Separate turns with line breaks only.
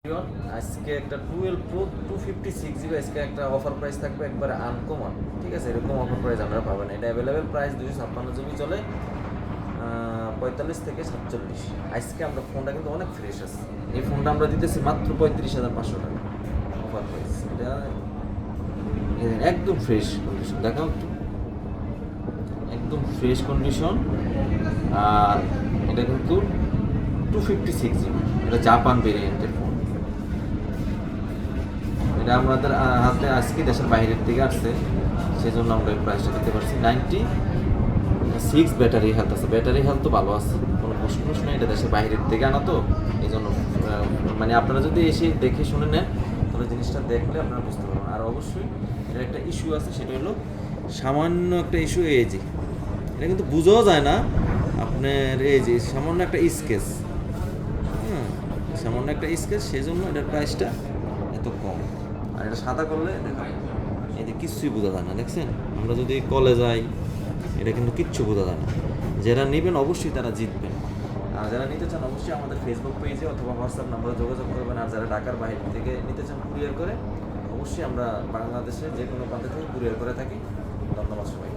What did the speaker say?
আজকে একটা 12 pro 256 GB আজকে একটা অফার প্রাইস থাকবে একবারে আনকমন, ঠিক আছে? এরকম অফার প্রাইস আমরা পাবেন। এটা অ্যাভেলেবেল প্রাইস 256 জিবি চলে 45 থেকে 47। আজকে আমরা ফোনটা কিন্তু অনেক ফ্রেশ আছে। এই ফোনটা আমরা দিতেছি মাত্র 35,500 টাকা অফার প্রাইস। এটা একদম ফ্রেশ কন্ডিশন, দেখাও একটু, একদম ফ্রেশ কন্ডিশন। আর এটা কিন্তু 256 জিবি, এটা জাপান ভেরিয়েন্টের ফোন। এটা আমাদের হাতে আজকে দেশের বাইরের থেকে আসছে, সেই জন্য আমরা এই প্রাইসটা দিতে পারছি। 96 ব্যাটারি হেলথ আছে, ব্যাটারি হেলথ তো ভালো আছে, কোনো প্রশ্ন নেই। এটা দেশের বাইরের থেকে আনা তো, এই জন্য মানে আপনারা যদি এসে দেখে শুনে নেন তাহলে জিনিসটা দেখলে আপনারা বুঝতে পারবেন। আর অবশ্যই এটার একটা ইস্যু আছে, সেটা হলো সামান্য একটা ইস্যু, এই যে এটা কিন্তু বোঝাও যায় না আপনার, এই যে সামান্য একটা স্কেচ, সামান্য একটা স্কেচ, সেই জন্য এটার প্রাইসটা এত কম। আর এটা সাদা করলে দেখেন এই যে কিচ্ছুই বোঝা যায় না, দেখছেন? আমরা যদি কলে যাই এটা কিন্তু কিচ্ছু বোঝা যায় না। যারা নেবেন অবশ্যই তারা জিতবেন। আর যারা নিতে চান অবশ্যই আমাদের ফেসবুক পেজে অথবা হোয়াটসঅ্যাপ নাম্বারে যোগাযোগ করবেন। আর যারা ঢাকার বাইরে থেকে নিতে চান কুরিয়ার করে, অবশ্যই আমরা বাংলাদেশে যে কোনো প্রান্ত থেকে কুরিয়ার করে থাকি। ধন্যবাদ সবাই।